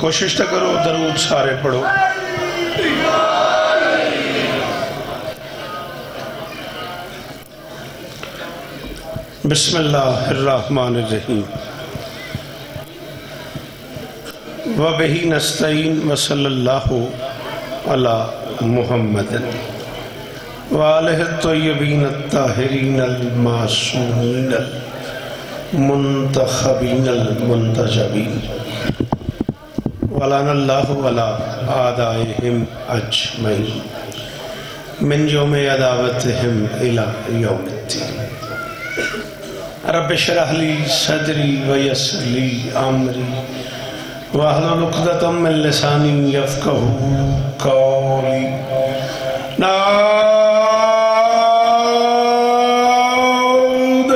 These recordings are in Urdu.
کوشش تو کرو درود سارے پڑھو. بسم اللہ الرحمن الرحیم. وَبِهِ نَسْتَعِينُ وَصَلَّى اللَّهُ عَلَى مُحَمَّدٍ وَآلِهِ الطَّيِّبِينَ الطَّاهِرِينَ الْمَعْصُومِينَ الْمُنْتَخَبِينَ الْمُنْتَجَبِينَ وَلَعَنَ اللَّهُ عَلَى أَعْدَائِهِمْ أَجْمَعِينَ مِنْ يَوْمِ عَدَاوَتِهِمْ إِلَى يَوْمِ الدِّينِ. رب اشرح لي صدري ويسر لي امري واحلل عقدة من لساني يفقهوا قولي. نعود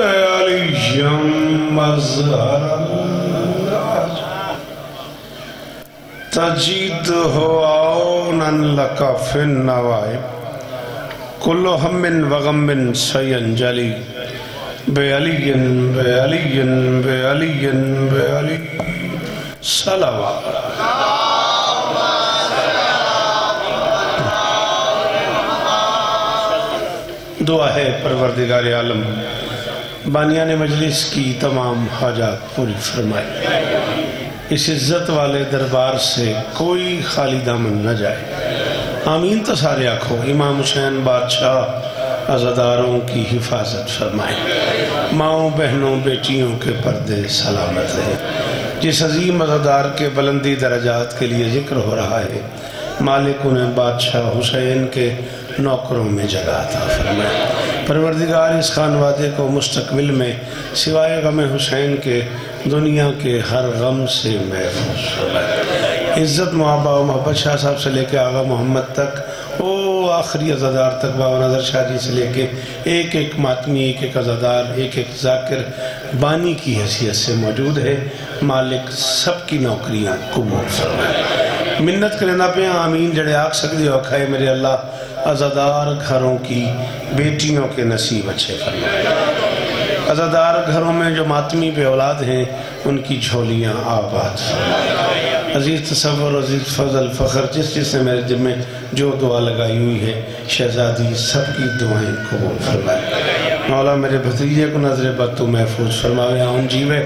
عليا مظهر تجده عونا لك في النوائب كل هم وغم سينجلي بعلی بعلی بعلی بعلی صلوات. دعا ہے پروردگار عالم بانیان مجلس کی تمام حاجات پوری فرمائے. اس عزت والے دربار سے کوئی خالی دامن نہ جائے. آمین. تو سارے آنکھو. امام حسین بادشاہ عزاداروں کی حفاظت فرمائے. ماؤں بہنوں بیٹیوں کے پردے سلامت رہے. جس عظیم عزادار کے بلندی درجات کے لیے ذکر ہو رہا ہے مالک انہیں بادشاہ حسین کے نوکروں میں جگہ عطا فرمائے. پروردگار اس خانوادے کو مستقبل میں سوائے غم حسین کے دنیا کے ہر غم سے محفوظ فرمائے. عزت محبہ و محبت شاہ صاحب سے لے کے آغا محمد تک آخری عزادار تک بابا نظر شاہ جی سے لے کے ایک ایک ماتمی ایک ایک عزادار ایک ایک ذاکر بانی کی حیثیت سے موجود ہے. مالک سب کی نوکریاں قبول فرمائے. منت کرنا پہ آمین. جڑے آگ سکتے ہو کھائے میرے اللہ عزادار گھروں کی بیٹیوں کے نصیب اچھے فرمائے. عزادار گھروں میں جو ماتمی پہ اولاد ہیں ان کی جھولیاں آباد فرمائے. عزیز تصور عزیز فضل فخر جس نے میرے دل میں جو دعا لگائی ہوئی ہے شہزادی سب کی دعائیں قبول فرمائے. مولا میرے بھتیجے کو نظر بد تو محفوظ فرماوے. آن جیوے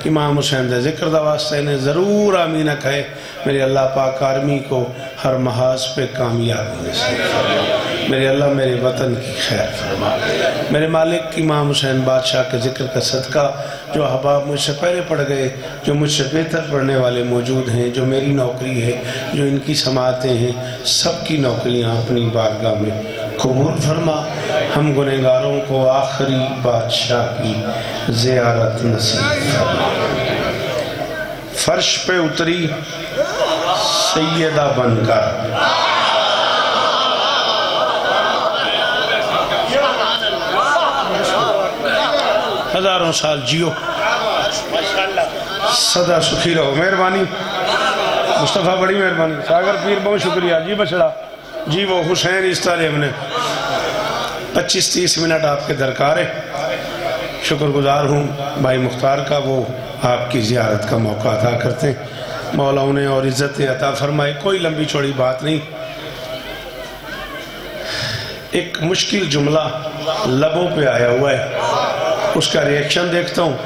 امام حسین دے ذکر دا واسطے انہیں ضرور آمین کہے. میرے اللہ پاک آرمی کو ہر محاذ پہ کامیابی نصیب فرمائے. میرے اللہ میرے وطن کی خیر فرما. میرے مالک امام حسین بادشاہ کے ذکر کا صدقہ جو احباب مجھ سے پہلے پڑھ گئے جو مجھ سے بہتر پڑھنے والے موجود ہیں جو میری نوکری ہے جو ان کی سماعتیں ہیں سب کی نوکریاں اپنی بارگاہ میں قبول فرما. ہم گنہگاروں کو آخری بادشاہ کی زیارت نصیب فرما. فرش پہ اتری سیدہ بن کر ہزاروں سال جیو صدا سکھی رہو. مہربانی مصطفیٰ بڑی مہربانی. ساگر پیر بہت شکریہ جی بچڑا جی. وہ حسین اس طرح ہم نے 25-30 منٹ آپ کے درکار ہے. شکر گزار ہوں بھائی مختار کا وہ آپ کی زیارت کا موقع عطا کرتے ہیں. مولا انہیں اور عزت عطا فرمائے. کوئی لمبی چوڑی بات نہیں. ایک مشکل جملہ لبوں پہ آیا ہوا ہے اس کا ریئیکشن دیکھتا ہوں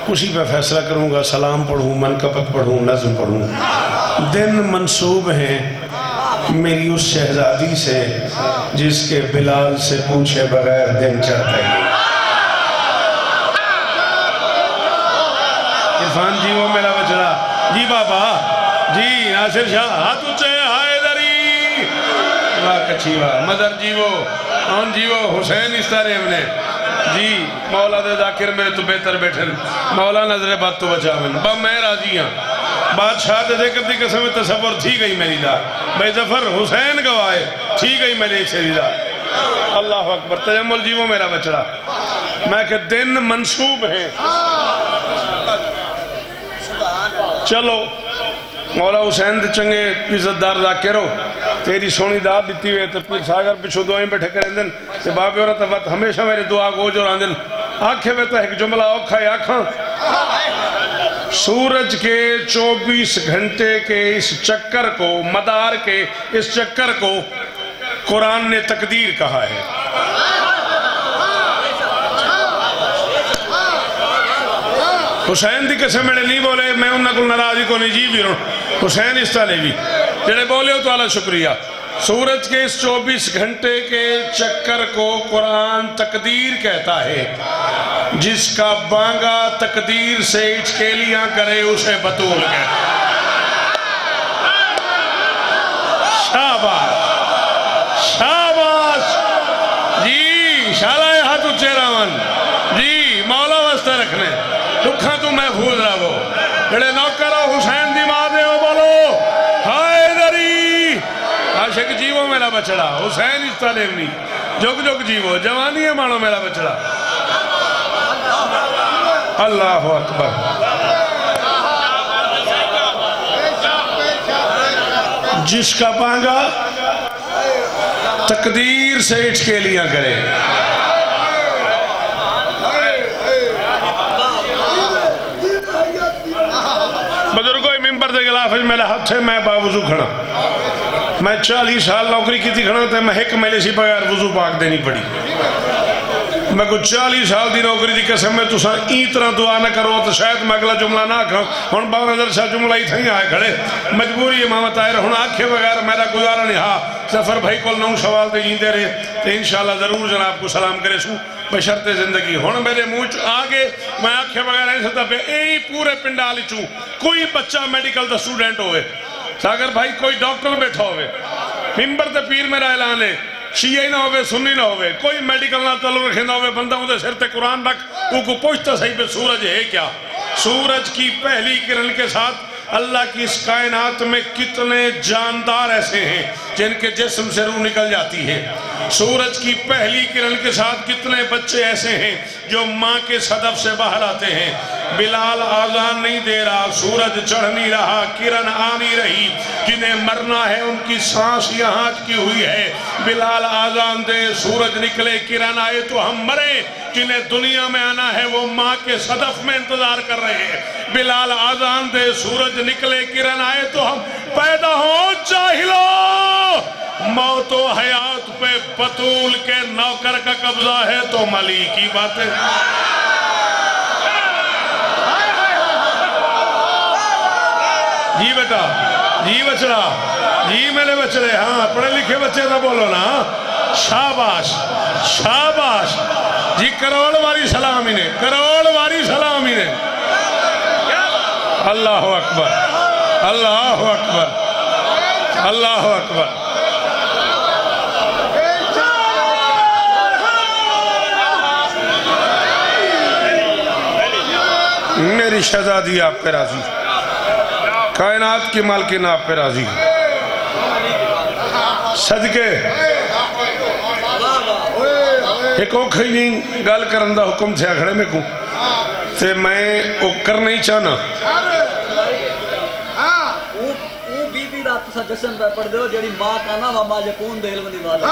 اسی پہ فیصلہ کروں گا. سلام پڑھوں منقبت پڑھوں نظم پڑھوں. دن منسوب ہیں میری اس شہزادی سے جس کے بلال سے پوچھے بغیر دن چڑھتا ہے. عرفان جی وہ میرا بچڑا جی بابا جی ناصر شاہ ہاتھ اچھے حیدری واہ کچھی واہ مدر جی وہ آن جی وہ حسین اس طرح ہم نے جی. مولا دے ذاکر میرے تو بہتر بیٹھن. مولا نظر بات تو بچا من با میں راضی ہاں. بادشاہ دے ذکر دی قسم تصور تھی گئی میری دا بھائی ظفر حسین گوائے تھی گئی میری ایک سیدی دا. اللہ اکبر. تجمل جی وہ میرا بچڑا میں کہ دن منصوب ہیں. چلو مولا حسین دے چنگے عزت دار ذاکر ہو تیری سونی داد دیتی ہوئے تو پیر ساگر پچھو دعائیں بیٹھے کریں دن کہ بابی عورت وقت ہمیشہ میری دعا کو جو رہن دن آنکھیں میں تو ایک جملہ اوکھا ہے آنکھاں سورج کے 24 گھنٹے کے اس چکر کو، مدار کے اس چکر کو قرآن نے تقدیر کہا ہے۔ حسین دی قسم میرے نہیں بولے، میں انہاں کو ناراضی کو نہیں جی بھی رہا، حسین اس طرح بھی جڑے بولے ہو تو اللہ شکریہ۔ سورج کے اس 24 گھنٹے کے چکر کو قرآن تقدیر کہتا ہے۔ جس کا بانگا تقدیر سے اچکیلیاں کرے اسے بطول کہتا ہے۔ شاباش شاباش جی، شالائے ہاتھ اچھے راون جی، مولا واسطے رکھنے دکھاں تو محفوظ رہو۔ جڑے نوکرو حسین دی ماں دے ہو بولو ہائے دری عاشق جیو میرا بچڑا، حسین اس طرح نہیں جگ جگ جیو، جوانی ہے مانو میرا بچڑا۔ اللہ اکبر۔ جس کا پانگا تقدیر سے اچکیلیاں کرے۔ بزرگوئی ممبر دے گلافج میرے ہاتھ سے میں باوضو کھڑا، میں 40 سال نوکری کی تھی کھڑا تھے، میں ایک مہینے سی بغیر وضو پاک دینی پڑی۔ میں کو 40 سال دی نوکری دی قسم میں تو سا این طرح دعا نہ کرو تو شاید میں اگلا جملہ نہ کھاؤں۔ ہون باو نظر شاہ جملہ ہی تھیں آئے کھڑے، مجبوری امامت آئے رہا، ہون آنکھیں وغیر میرا گزارا نہیں ہاں۔ سفر بھائی کول نو سوال دے جیندے رہے تو انشاءاللہ ضرور جناب کو سلام کرے سوں بشرط زندگی۔ ہون میرے منہ آگے میں آنکھیں وغیر نہیں سکتا پہ ای پورے پنڈالی چوں کوئی بچہ میڈیکل دا سٹوڈنٹ ہوئے، ساگر بھائی کوئی ڈاکٹر بیٹھا ہوئے، ممبر تے پیر میرا اعلان ہے، شیعہ نہ ہوئے، سنی نہ ہوئے، کوئی میڈیکل نہ تعلق رکھے نہ ہوئے، بندہ ہوتے سر تے قرآن رکھ، وہ کو پوچھتا صحیح پہ سورج ہے کیا؟ سورج کی پہلی کرن کے ساتھ اللہ کی اس کائنات میں کتنے جاندار ایسے ہیں جن کے جسم سے روح نکل جاتی ہے۔ سورج کی پہلی کرن کے ساتھ کتنے بچے ایسے ہیں جو ماں کے صدف سے باہر آتے ہیں۔ بلال آذان نہیں دے رہا، سورج چڑھ نہیں رہا، کرن آ نہیں رہی، جنہیں مرنا ہے ان کی سانس یہاں کی ہوئی ہے۔ بلال آذان دے، سورج نکلے، کرن آئے تو ہم مرے، جنہیں دنیا میں آنا ہے وہ ماں کے صدف میں انتظار کر رہے ہیں۔ بلال آذان دے، سورج نکلے، کرن آئے تو ہم پیدا ہوں جاہلو، موت و حیات پہ بطول کے نوکر کا قبضہ ہے تو ملی کی باتیں۔ جی بیٹا، جی بچڑا، جی میرے بچڑے، ہاں پڑھے لکھے بچے نہ بولو نا، شاباش شاباش جی، کروڑ واری سلامی نے، کروڑ واری سلامی نے۔ اللہ اکبر، اللہ اکبر، اللہ اکبر۔ میری شہزادی آپ پہ راضی، کائنات کی مالکین آپ پہ راضی، صدقے ایک اوکھئی نہیں گال کرندہ حکم سے آگھڑے میں کو تے میں اوکر نہیں چاہنا۔ وہ بی بی دا تسا جشن پہ پڑھ دو جیڑی ماں کا نام ماں جکون دے علم دی والا۔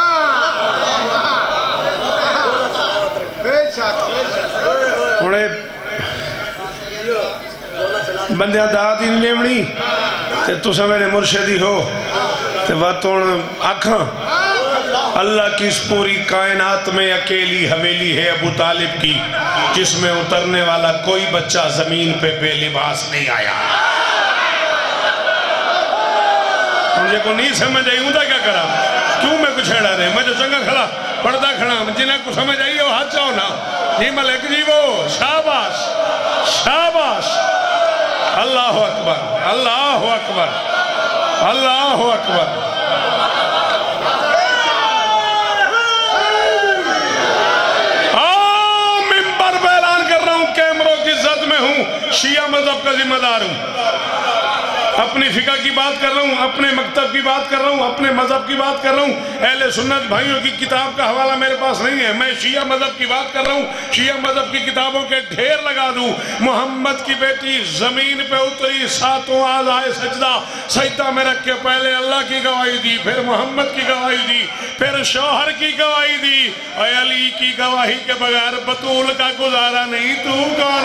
انہیں بندیاں داد ہی نہیں لیمنی تے تسا میرے مرشدی ہو تے باتوں آکھاں اللہ کی اس پوری کائنات میں اکیلی حویلی ہے ابو طالب کی جس میں اترنے والا کوئی بچہ زمین پہ بے لباس نہیں آیا۔ مجھے کو نہیں سمجھ آئی ہوں دا کیا کرا، کیوں میں کچھ چھیڑا دے، میں جو چنگا کھلا پردہ کھڑا، جنہیں کو سمجھ آئی ہے وہ ہاتھ چاہو نا جی ملک جی وہ شاباش شاباش۔ اللہ اکبر، اللہ اکبر، اللہ اکبر۔ ممبر پہ اعلان کر رہا ہوں، کیمروں کی زد میں ہوں، شیعہ مذہب کا ذمہ دار ہوں، اپنی فقہ کی بات کر رہا ہوں، اپنے مکتب کی بات کر رہا ہوں، اپنے مذہب کی بات کر رہا ہوں۔ اہل سنت بھائیوں کی کتاب کا حوالہ میرے پاس نہیں ہے، میں شیعہ مذہب کی بات کر رہا ہوں، شیعہ مذہب کی کتابوں کے ڈھیر لگا دوں۔ محمد کی بیٹی زمین پہ اتری، ساتوں آزائے سجدہ، سجدہ میں رکھ کے پہلے اللہ کی گواہی دی، پھر محمد کی گواہی دی، پھر شوہر کی گواہی دی، اے علی کی گواہی کے بغیر بطول کا گزارا نہیں، تو کون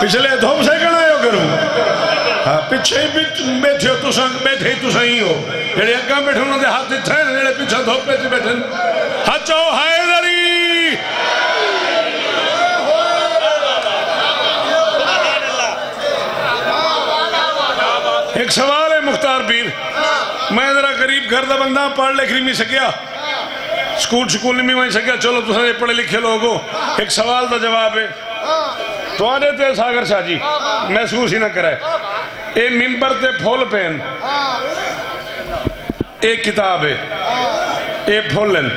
پچھلے دھوپ سے کنا ہو کروں پچھے ہی بیٹھے ہو بیٹھے ہی تسا ہی ہو جڑے اگاں بیٹھے انہوں نے ہاتھ اتھے جڑے پیچھے دھوپ پہ بیٹھے ہچو حیدری ایک سوال ہے مختار پیر میں ذرا قریب گھر دا بندہ پڑھ لکھ نہیں سکیا سکول نہیں میں سکیا چلو تو سارے پڑھے لکھے لوگ ہو ایک سوال دا جواب ہے تو آنے تے ساگر شاہ جی محسوس ہی نہ کرائے اے ممبر تے پھول پین ایک کتاب ہے اے پھولن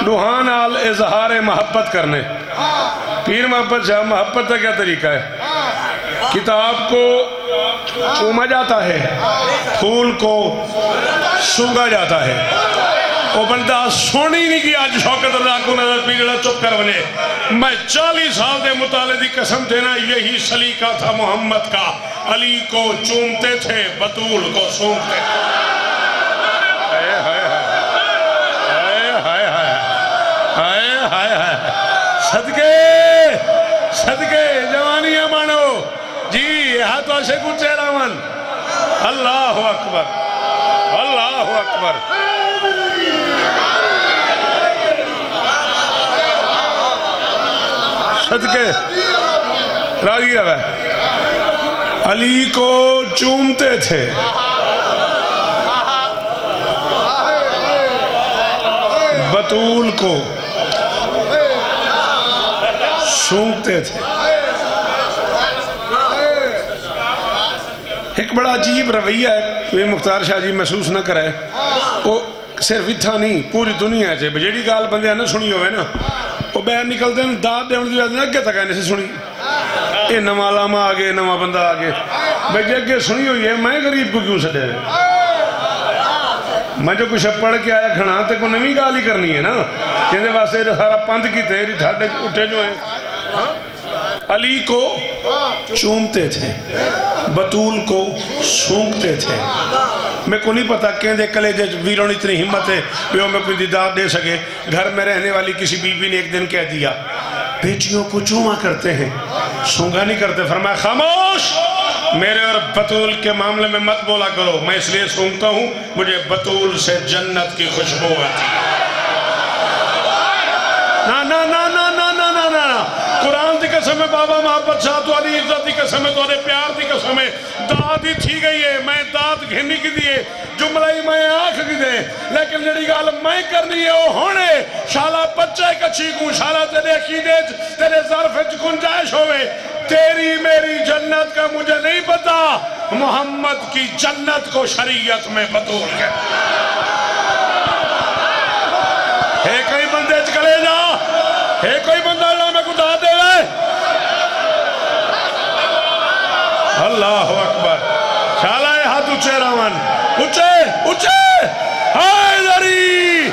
روحان آل اظہار محبت کرنے پیر محبت شاہ محبت کا کیا طریقہ ہے کتاب کو چوما جاتا ہے پھول کو سونگا جاتا ہے وہ بندہ سونی نہیں کیا آج شوکت اللہ کو نظر پیڑا چپ کر بنے میں 40 سال دے مطالعے دی قسم دینا یہی سلیقہ تھا محمد کا علی کو چومتے تھے بطول کو سونگتے صدقے جوانیاں مانو جی ہاتھوں سے کچھ چہرہ من اللہ اکبر اللہ اکبر صدقے راضی رہا علی کو چومتے تھے بطول کو سونگتے تھے ایک بڑا عجیب رویہ ہے یہ مختار شاہ جی محسوس نہ کرے وہ صرف اتھا نہیں پوری دنیا ہے جیڑی گال بندے نہ سنی ہوئے نا وہ بہر نکلتے ہیں داد دے ہونے دی اگے تک آنے سے سنی یہ نواں لاما آگے نواں بندہ آگے بھئی جی اگے سنی ہوئی ہے میں غریب کو کیوں سڑے میں جو کچھ پڑھ کے آیا کھڑا تے کو نمی گالی کرنی ہے نا کہنے واسے سارا پند کی تیری ٹھاٹے اٹھے جو ہیں علی کو چومتے تھے بطول کو سونگتے تھے میں کو نہیں پتا کہندے کلے جے ویرون اتنی ہمت ہے وہ میں کوئی دیدار دے سکے گھر میں رہنے والی کسی بی بی نے ایک دن کہہ دیا بیٹیوں کو چوما کرتے ہیں سونگا نہیں کرتے فرمایا خاموش میرے اور بطول کے معاملے میں مت بولا کرو میں اس لیے سونگتا ہوں مجھے بطول سے جنت کی خوشبو آتی ہے قرآن دی قسم ہے بابا محبت شاہ تو علی عزت دی قسم ہے تو علی پیار دی قسم ہے داد ہی تھی گئی ہے میں داد گھنی کی دیئے جملہ ہی میں آنکھ کی دے لیکن جڑی گال میں کرنی ہے وہ ہونے شالا بچے کچھی کو شالا تیرے عقیدے تیرے ظرف گنجائش ہوئے تیری میری جنت کا مجھے نہیں پتا محمد کی جنت کو شریعت میں بطول کے ہے کئی بندے چکلے جا ہے کوئی بندہ اللہ میں کو داد دے گئے اللہ اکبر شالا ہے ہاتھ اچھے رامان اچھے حیدری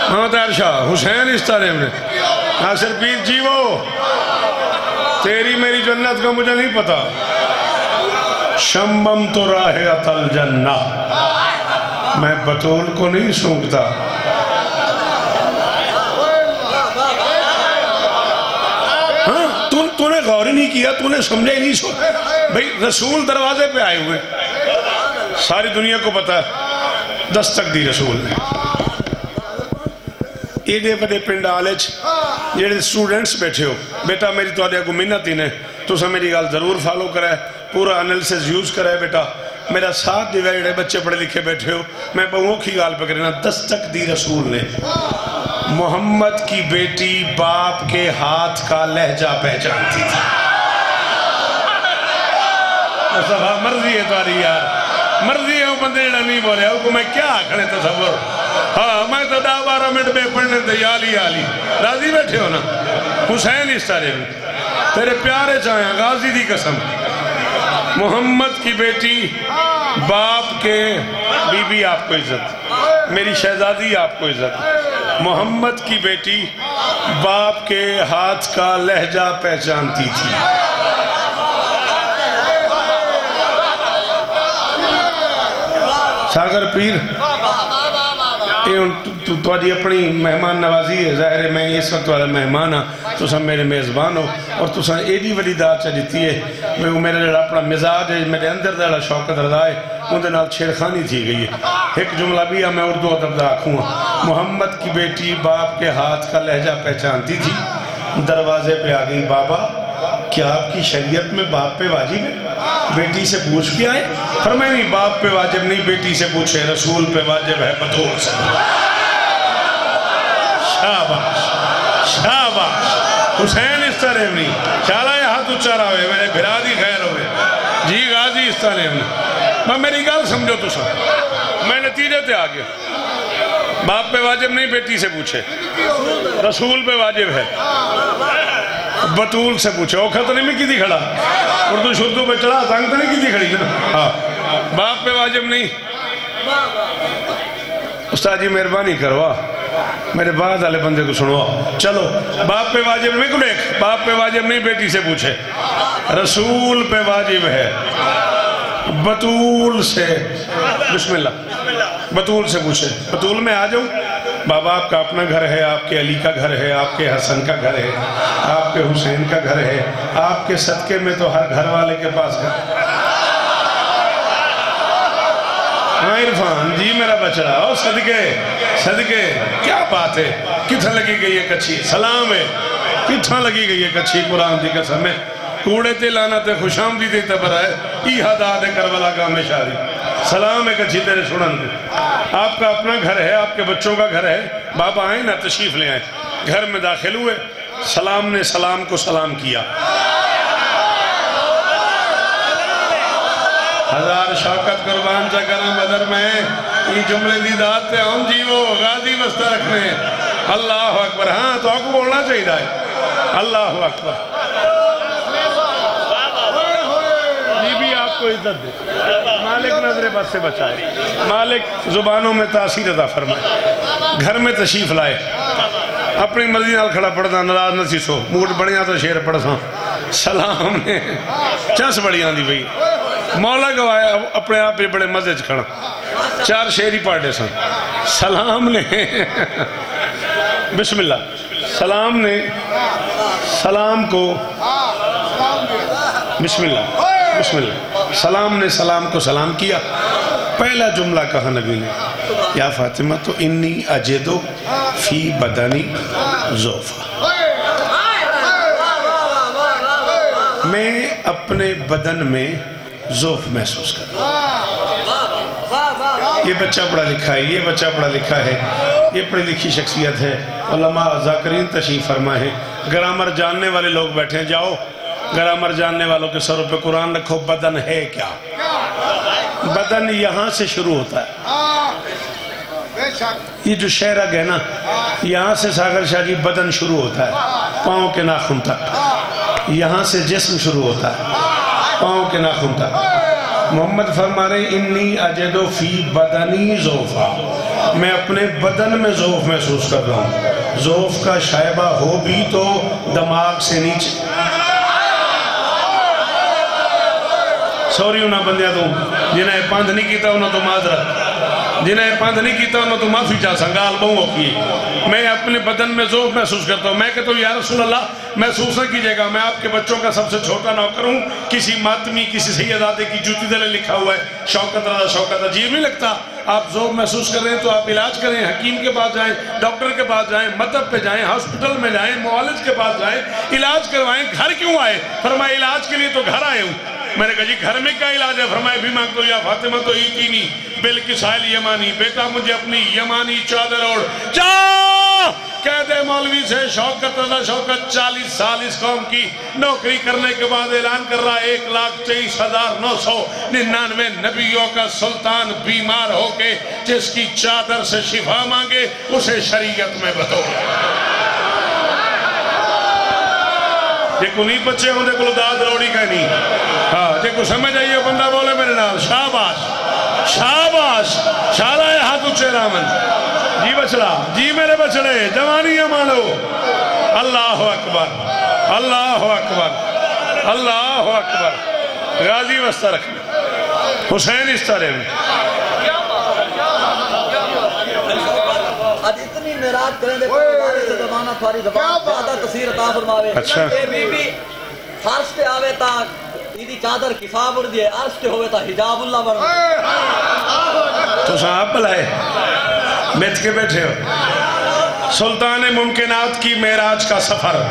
محمد عرشاہ حسین اس طرح میں ناصر پیر جیو تیری میری جنت کا مجھے نہیں پتا شمم تو راہ اتل جنہ میں بطول کو نہیں سونگتا تو نے غور ہی نہیں کیا تو نے سمجھا ہی نہیں سو بھئی رسول دروازے پہ آئے ہوئے ساری دنیا کو پتا ہے دستک دی رسول نے ایڈے بڑے پنڈ آلج جیڑے سٹوڈنٹس بیٹھے ہو بیٹا میری تو آدھے کو منت ہی نے تو سا میری گال ضرور فالو کرائے پورا انیلسس یوز کرائے بیٹا میرا ساتھ دیوے جڑے بچے پڑھے لکھے بیٹھے ہو میں بہوں کی گال پہ کرنا دستک دی رسول نے محمد کی بیٹی باپ کے ہاتھ کا لہجہ پہچانتی تھی مرضی ہے تاری یار مرضی ہے وہ بندے جڑا نہیں بولے وہ کو میں کیا کھڑے تصور ہاں میں تو 10-12 منٹ میں پڑھنے تھے یالی راضی بیٹھے ہو نا حسین اس طرح میں تیرے پیارے چاہیں غازی دی قسم محمد کی بیٹی باپ کے بی بی آپ کو عزت میری شہزادی آپ کو عزت محمد کی بیٹی باپ کے ہاتھ کا لہجہ پہچانتی تھی ساگر پیر تو اپنی مہمان نوازی ہے، ظاہر ہے میں اس وقت والا مہمان ہاں، تو سب میرے میزبان ہو، اور تو سب ایڈی ولی دار چا دیتی ہے، میرے جڑا اپنا مزاج ہے، میرے اندر جڑا شوکت رضا ہے، اندر نال چھیڑخانی تھی گئی ہے۔ ایک جملہ بھی ہے، میں اردو ادب دا آکھوں، محمد کی بیٹی باپ کے ہاتھ کا لہجہ پہچانتی تھی، دروازے پہ آ گئی، بابا کیا آپ کی شریعت میں باپ پہ واجب ہے؟ بیٹی سے پوچھ کے آئے؟ فرمایا نہیں، باپ پہ واجب نہیں، بیٹی سے پوچھے، رسول پہ واجب ہے، بطول سے۔ شاباش شاباش، حسین اس طرح نہیں چالا یہ ہاتھ اچھا رہا ہوئے، میرے بھرا دی خیر ہوئے، جی غازی اس طرح نہیں۔ میں میری گال سمجھو تو سب، میں نتیجے تے آگیا، باپ پہ واجب نہیں، بیٹی سے پوچھے، رسول پہ واجب ہے، بطول سے پوچھے۔ اوکھا تو نہیں میں کی تھی کھڑا، اردو شردو پہ چڑھا تانگ تو نہیں کی تھی کھڑی نا، باپ پہ واجب نہیں۔ استاد جی مہربانی کروا، میرے بعد والے بندے کو سنوا، چلو باپ پہ واجب نہیں، کو دیکھ، باپ پہ واجب نہیں، بیٹی سے پوچھے، رسول پہ واجب ہے، بطول سے، بسم اللہ، بطول سے پوچھے۔ بطول میں آ جاؤں، بابا آپ کا اپنا گھر ہے، آپ کے علی کا گھر ہے، آپ کے حسن کا گھر ہے، آپ کے حسین کا گھر ہے، آپ کے صدقے میں تو ہر گھر والے کے پاس گھر۔ ہاں عرفان جی میرا بچڑا، او صدقے صدقے، کیا بات ہے، کتھا لگی گئی ہے کچھی، سلام ہے، کتھا لگی گئی ہے کچھی، قرآن دی قسم ہے، کوڑے تے لانا تے خوش آمدید تے برائے، ای حداد کربلا کا میں شادی، سلام ہے کچھی تیرے سنن دے۔ آپ کا اپنا گھر ہے، آپ کے بچوں کا گھر ہے، بابا آئیں نا تشریف لے آئیں، گھر میں داخل ہوئے، سلام نے سلام کو سلام کیا، ہزار شوکت قربان چا کرم بدر میں، یہ جملے دی داد تے ہم جیو غازی بستہ رکھنے، اللہ اکبر۔ ہاں تو آپ کو بولنا چاہیے ہے، اللہ اکبر، یہ بھی آپ کو عزت دے، مالک نظر بس سے بچائے، مالک زبانوں میں تاثیر عطا فرمائے۔ گھر میں تشریف لائے، اپنی مرضی نال کھڑا پڑھدا، ناراض نہ سی سو، موڈ بڑیاں تو شیر پڑھ ساں، سلام نے چس بڑیاں دی بھئی، مولا گوایا اپنے آپ پہ بڑے مزے کھڑا، چار شیری پاڑے سن، سلام نے بسم اللہ، سلام نے سلام کو بسم اللہ بسم اللہ، سلام نے سلام کو سلام کیا۔ پہلا جملہ کہا نبی نے، یا فاطمہ تو انی اجدو فی بدنی ضعفا، میں اپنے بدن میں ضعف محسوس کر رہا ہوں۔ یہ بچہ پڑھا لکھا ہے، یہ بچہ پڑھا لکھا ہے، یہ پڑھی لکھی شخصیت ہے، علماء ذاکرین تشریف فرما ہے، گرامر جاننے والے لوگ بیٹھے ہیں، جاؤ گرامر جاننے والوں کے سروں پہ قرآن رکھو، بدن ہے کیا؟ بدن یہاں سے شروع ہوتا ہے، یہ جو شہرگ ہے نا، یہاں سے ساگر شاہ جی بدن شروع ہوتا ہے، پاؤں کے ناخن تک، یہاں سے جسم شروع ہوتا ہے، پاؤں کے ناخن تک۔ محمد فرما رہے انی اجدو فی بدنی ضعفا، میں اپنے بدن میں ضعف محسوس کر رہا ہوں۔ ضعف کا شائبہ ہو بھی تو دماغ سے نیچے، سوری انہاں بندیاں تو جنہیں پاندھ نہیں کیتا انہوں تو معذرت، جنہیں پاندھ نہیں کیتا انہوں تو معافی چاہ سنگال بہوں ہوکی، میں اپنے بدن میں ضعف محسوس کرتا ہوں۔ میں کہتا ہوں یا رسول اللہ محسوس نہ کیجئے گا، میں آپ کے بچوں کا سب سے چھوٹا نوکر ہوں، کسی ماتمی کسی سیدادے کی جوتی دلے لکھا ہوا ہے، شوکت رضا شوکت، عجیب نہیں لگتا؟ آپ ضعف محسوس کر رہے ہیں تو آپ علاج کریں، حکیم کے پاس جائیں، ڈاکٹر کے پاس جائیں، مطب پہ جائیں، ہاسپٹل میں جائیں، معالج کے پاس جائیں، علاج کروائیں۔ گھر کیوں آئے؟ فرمایا علاج کے لیے تو گھر آئے ہوں۔ میں نے کہا جی گھر میں کیا علاج ہے؟ فرمایا بھی مانگ تو یا فاطمہ تو ایتینی بالکسائل یمانی، بیٹا مجھے اپنی یمانی چادر اوڑھ، جا کہہ دے مولوی سے شوکت رضا شوکت 40 سال اس قوم کی نوکری کرنے کے بعد اعلان کر رہا 1,23,999 نبیوں کا سلطان بیمار ہو کے جس کی چادر سے شفا مانگے اسے شریعت میں بطور دیکھو نہیں بچے ہوں دیکھو داد روڑی کہنی، ہاں دیکھو سمجھ آئیے بندہ بولے میرے نال شاباش شاباش، شارہ ہاتھ اچھے رامن، جی بچڑا جی میرے بچڑے جوانیاں مانو، اللہ اکبر اللہ اکبر اللہ اکبر، غازی وسطہ رکھنا، حسین اس طرح میں میراج کریں دے بارے سے زمانہ تھواری زبان زیادہ تصیر عطا فرماوے اچھا اے بی بی عرش تے آوے تا ایدی چادر کساب اڑ دیئے عرش تے ہوئے تا حجاب اللہ بڑھ تو صاحب بلائے بیٹھ کے بیٹھے ہو سلطان ممکنات کی معراج کا سفر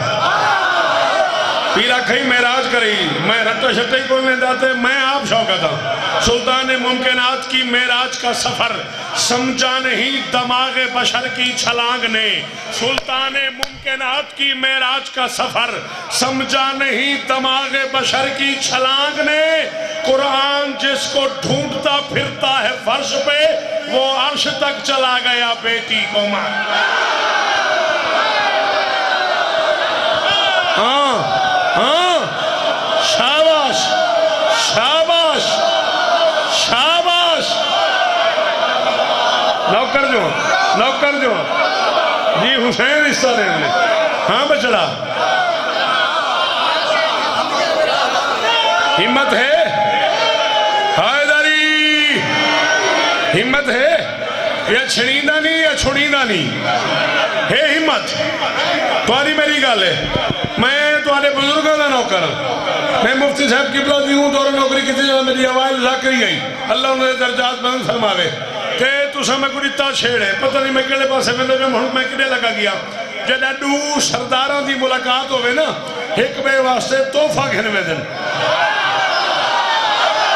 پیرا کہیں معراج کری میں رٹا شٹے کوئی نہیں داتے میں آپ شوقت ہوں سلطان ممکنات کی معراج کا سفر سمجھا نہیں دماغ بشر کی چھلانگ نے سلطان ممکنات کی معراج کا سفر سمجھا نہیں دماغ بشر کی چھلانگ نے قرآن جس کو ڈھونڈتا پھرتا ہے فرش پہ وہ عرش تک چلا گیا بیٹی کو ماں ہاں شاباش شاباش شاباش نوکر جو جی حسین حصہ دیں گے ہاں بچڑا ہمت ہے حیدری ہمت ہے یا چھڑیندہ نہیں یا چھڑیندہ نہیں ہے ہمت تمہاری میری گال ہے میں تمہارے بزرگوں کا نوکر ہوں میں مفتی صاحب کی بلا دی ہوں دور نوکری کی تھی میری آواز ذاکری گئی اللہ انہیں درجات بند فرماوے کہ تو سا میں کوئی اتنا چھیڑ ہے پتہ نہیں میں کڑے پاسے میں کڑے لگا گیا جب ڈو سرداران دی ملاقات ہوئے نا ایک بے واسطے توفہ گھن میں دن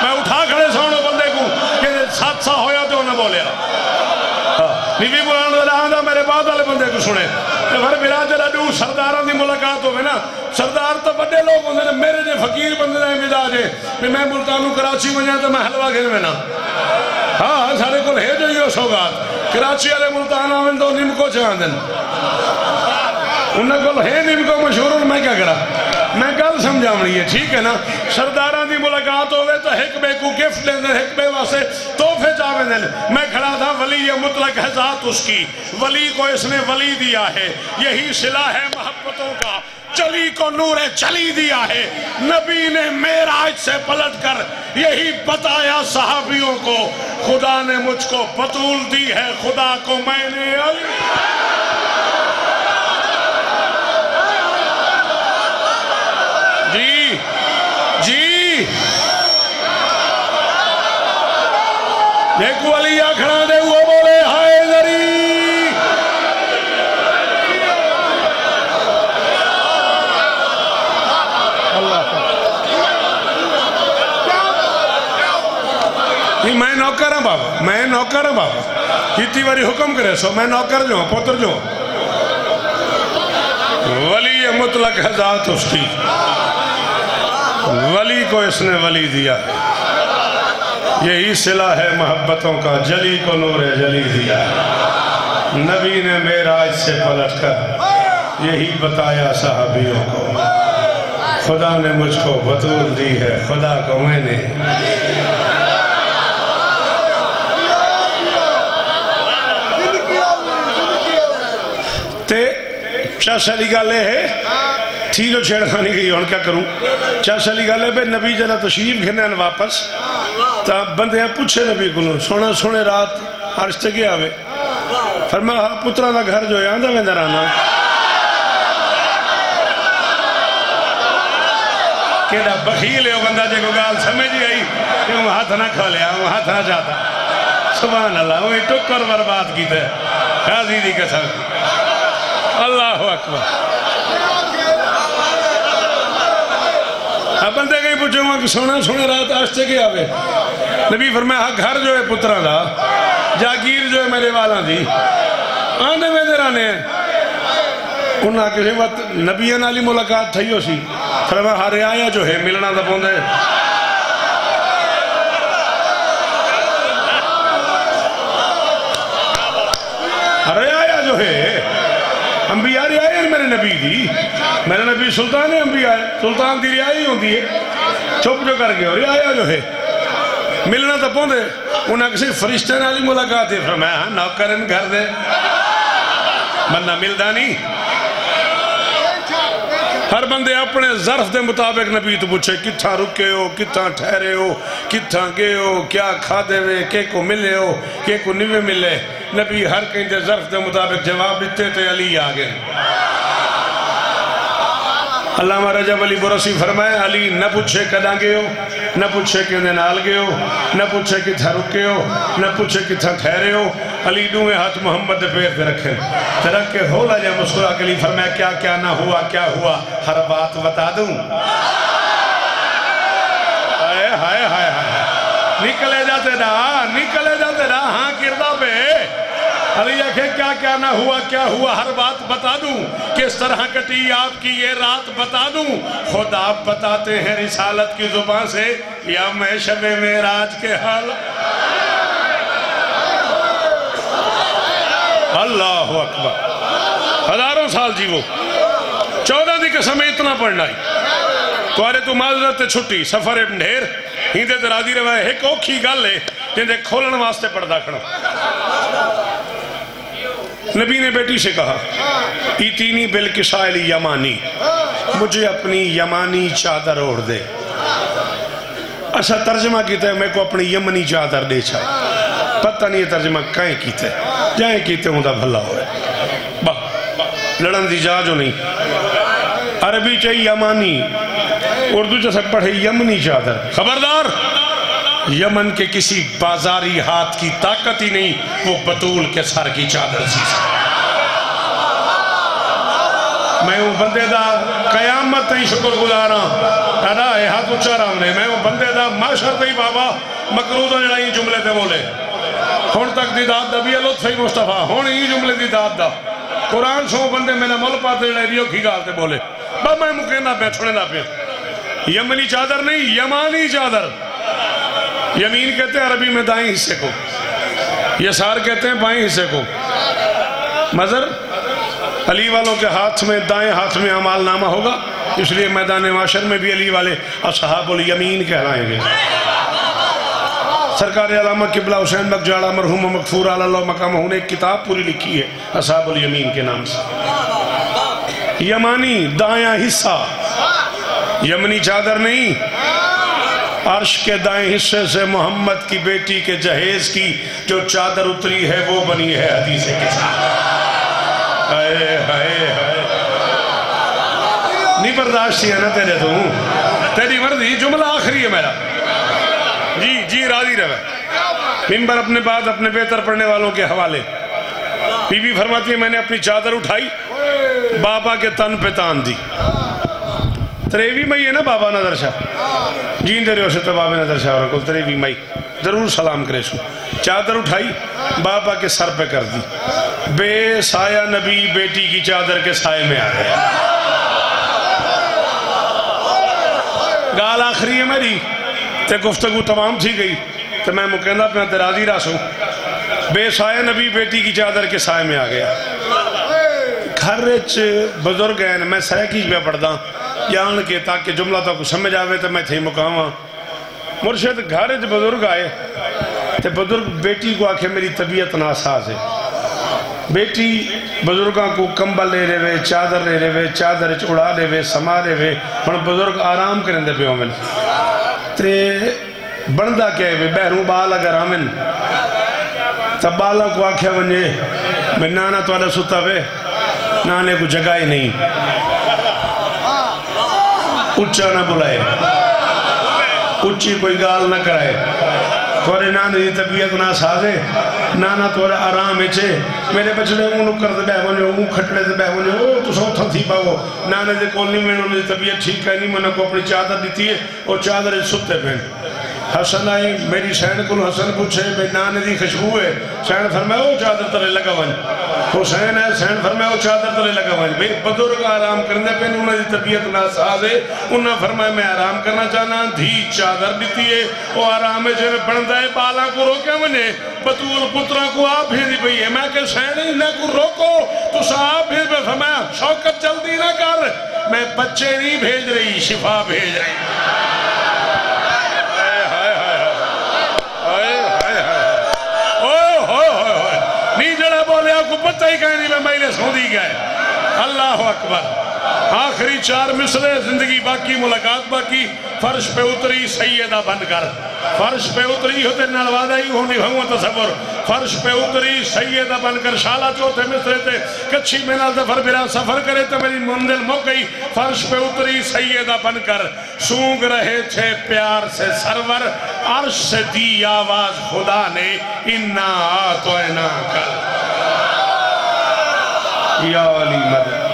میں اٹھا کھڑے سونے بندے کو کہ ساتھ سا ہویا تو انہیں بولیا نیوی بلان دلہ میرے بعد والے بندے کو سنے پھر میرا جڑا ڈو سرداران دی ملاقات ہوئے نا سردار تو بڑے لوگ ہوندے نے میرے جے فقیر بندے نے مزاج ہے کہ میں ملتانوں کراچی بنیا تو میں حلوہ گھن میں نا ہاں سارے کو ہے جو یہ سوگات کراچی والے ملتان آمن تو نم کو چاہاں دن انہیں کو ہے نم کو مشہور میں کیا کرا میں گل سمجھا مڑی ہے ٹھیک ہے نا سرداران دی ملاقات ہوئے تو ایک بے کو گفٹ لیں دن ایک بے واسے توفے جاوے دن میں کھڑا تھا ولی مطلق ہے ذات اس کی ولی کو اس نے ولی دیا ہے یہی صلح ہے محبتوں کا چلی کو نور چلی دیا ہے نبی نے معراج سے پلٹ کر یہی بتایا صحابیوں کو خدا نے مجھ کو بطول دی ہے خدا کو میں نے جی دیکھو علی کھڑا دے وہ بولے حیدری میں نوکر ہوں بابا میں نوکر ہوں بابا کتنی باری حکم کرے سو میں نوکر جو ہوں پوتر جو ہوں ولی مطلق ہے ذات اس کی ولی کو اس نے ولی دیا ہے یہی صلح ہے محبتوں کا جلی کو نور جلی دیا ہے نبی نے معراج سے پلٹ کر یہی بتایا صحابیوں کو خدا نے مجھ کو بطول دی ہے خدا کو میں نے چاشلی گالے ہے تھی جو چھیڑ خانی گئی اور کیا کروں چاشلی گالے بے نبی جنا تشریف گھنین واپس تا بندے ہیں پوچھے نبی کو سونا سونے رات عرش تے گیا ہوئے فرمایا پترہ دا گھر جو ہے آندہ میں درانا کیڑا بخیل ہے وہ بندہ جے کو گال سمجھ گئی کہ وہ ہاتھ نہ کھولیا وہ ہاتھ نہ جاتا سبحان اللہ وہ ٹک اور برباد کی تے قاضی دی قسم اللہ اکبر اب بندے کہیں پوچھو وہاں کہ سونا رات عرش تے گیا ہوئے نبی فرمایا گھر جو ہے پترہ دا جاگیر جو ہے میرے والا دی آنے میں درانے ہیں انہاں کسی وقت نبی نالی ملاقات تھئی ہو سی فرمایا ہارے آیا جو ہے ملنا دا پوندے ہارے آیا جو ہے انبیاء رعائی ہیں میرے نبی دی میرے نبی سلطان انبیاء ہے سلطان دی رعائی ہوندی ہے چھپ جو کر گئے اور رعایا جو ہے ملنا تا پوندے انہاں کسی فرشتے نالی ملاقات ہے فرمایا ہاں نوکرن گھر دے بندہ ملدا نہیں ہر بندے اپنے ظرف دے مطابق نبی تو پوچھے کتھاں رکے ہو، کتھاں ٹھہرے ہو، کتھاں گئے ہو، کیا کھا دے ہوئے، کہ کو ملے ہو، کہ کو نوے ملے. نبی ہر کہیں دے ظرف دے مطابق جواب دیتے تے علی آگے. علامہ رجب علی برسی فرمائے علی نہ پوچھے کداں گئے ہو، نہ پوچھے کہ انہیں نال گئے ہو، نہ پوچھے کتھا رکے ہو، نہ پوچھے کتھا ٹھہرے ہو. علی دوئے ہاتھ محمد دے پیر پہ رکھیں تے رکھ کے ہولا جا مسکرا کے علی فرمایا کیا کیا نہ ہوا، کیا ہوا، ہر بات بتا دوں. ہائے ہائے ہائے ہائے نکلے جاتے دا، نکلے جاتے دا ہاں کردہ پہ. علی آکھے کیا کیا نہ ہوا، کیا ہوا، ہر بات بتا دوں. کس طرح کٹی آپ کی یہ رات بتا دوں. خود آپ بتاتے ہیں رسالت کی زبان سے یا میں شب معراج کے حال. اللہ اکبر. ہزاروں سال جیو 14 دی قسمیں اتنا پڑھنا ہی توارے تو معذرت چھٹی سفر ابن ڈھیر ہندے درازی روائے ایک اوکھی گل ہے جن دے کھولن واسطے پردہ کھڑا. نبی نے بیٹی سے کہا ایتینی بالکسائل یمانی، مجھے اپنی یمانی چادر اوڑ دے. ایسا ترجمہ کیتا ہے میں کو اپنی یمنی چادر دے چھا. پتہ نہیں ترجمہ کہیں کیتے جائیں کیتے ہوں دا بھلا ہوئے. لڑن دی جا جو نہیں. عربی چاہیے یمانی، اردو جیسا پڑھے یمنی چادر. خبردار یمن کے کسی بازاری ہاتھ کی طاقت ہی نہیں وہ بطول کے سر کی چادر سی. میں ہوں بندے دا قیامت ہی شکر گزاراں ادا ہے ہاتھ اچھا رہا نے. میں ہوں بندے دا معاشرت ہی بابا مقروضہ جڑائی جملے تے بولے ہون تک دی داد دا بھی لطف ہی مصطفیٰ ہون ہی جملے دی داد دا قرآن سو بندے میں نے مل پاتے جڑائی ریو کی گالتے بولے با میں مکینہ پہ چھوڑے نہ پہ. یمنی چادر نہیں یمانی چادر. یمین کہتے ہیں عربی میں دائیں حصے کو، یسار کہتے ہیں بائیں حصے کو. مظہر علی والوں کے ہاتھ میں دائیں ہاتھ میں اعمال نامہ ہوگا، اس لیے میدان معاشر میں بھی علی والے اصحاب الیمین کہلائیں گے. سرکار علامہ قبلہ حسین بگجاڑہ مرحوم مغفور اللہ مقامہ نے ایک کتاب پوری لکھی ہے اصحاب الیمین کے نام سے. یمانی دائیں حصہ، یمنی چادر نہیں. عرش کے دائیں حصے سے محمد کی بیٹی کے جہیز کی جو چادر اتری ہے وہ بنی ہے حدیث کے ساتھ. ہائے ہائے ہائے نہیں برداشتی ہے نا تیرے تو تیری مرضی. جملہ آخری ہے میرا. جی جی راضی رہے. ممبر اپنے بعد اپنے بہتر پڑھنے والوں کے حوالے. بی بی فرماتی ہے میں نے اپنی چادر اٹھائی بابا کے تن پہ تان دی. تریوی مئی ہے نا بابا نظر شاہ جین دے رہے ہو سے تو بابا نظر شاہ رکھو تریوی مئی ضرور سلام کرے سو. چادر اٹھائی بابا کے سر پہ کر دی. بے سایہ نبی بیٹی کی چادر کے سائے میں آ گیا. گال آخری ہے میری تے گفتگو تمام تھی گئی تو میں مکینہ پہ درازی راسوں. بے سایہ نبی بیٹی کی چادر کے سائے میں آ گیا. گھر وچ بزرگ ہیں میں سرکی پہ پڑھدا جان کے تاکہ جملہ تو کو سمجھ آوے تو میں تھی مقامہ. مرشد گھر وچ بزرگ آئے تے بزرگ بیٹی کو آکھے میری طبیعت ناساز ہے. بیٹی بزرگاں کو کمبل لے رہے چادر لے رہے چادر اڑا لے سما لے. ہن بزرگ آرام کریں دے پہ ہومن تے بندہ کہے وے بہروں بال اگر آمن تب بالا کو آکھے ونجے میں نانا تو آلہ ستا پہ نانے کو جگہ ہی نہیں. اچھا نہ بلائے اچھی کوئی گال نہ کرائے. تھوڑے نانے دی طبیعت نہ سازے نانا تھوڑے آرام اچھے میرے بچنے ہوں نکر دے بہ ونجو ہوں کھٹڑے دے بہ ونجو او تو سو تھا تھی پاو نانے دے کول نہیں میں انہوں نے طبیعت ٹھیک ہے نہیں میں کو اپنی چادر دیتی ہے اور چادر ستے پہن. حسن آئی میری سین کو حسن پوچھے بے نانے دی خوشبو ہے. سین فرمائے او چادر تلے لگا ون. حسین ہے سین فرمائے او چادر تلے لگا ون. بے بزرگ آرام کرنے پہ انہوں نے طبیعت ناساز ہے. انہوں نے فرمائے میں آرام کرنا چاہنا دھی چادر دیتی ہے وہ آرام ہے جنہیں بڑھتا ہے بالا کو روکے منے بطول پترہ کو آپ بھیجی پئی ہے. میں کہ سین انہیں کو روکو تو صاحب بھیج پہ فرمایا شوکت جلدی نہ کر میں بچے نہیں بھیج رہی شفا بھیج رہی. نہیں جڑا بولے آپ کو پتہ ہی کہیں نہیں میں مہینے سو دی گئے. اللہ اکبر آخری 4 مصرے، زندگی باقی ملاقات باقی، فرش پہ اتری سیدہ بن کر، فرش پہ اتری ہوتے نلوادہ ہی ہونی ہوں تصور، فرش پہ اتری سیدہ بن کر، شالہ چوتھے مصرے تھے، کچھی مینا زفر برا سفر کرے تو میری منزل مو گئی، فرش پہ اتری سیدہ بن کر، سونگ رہے تھے پیار سے سرور، عرش سے دی آواز خدا نے، اِنَّا آتَوْنَاكَ یا علی مدد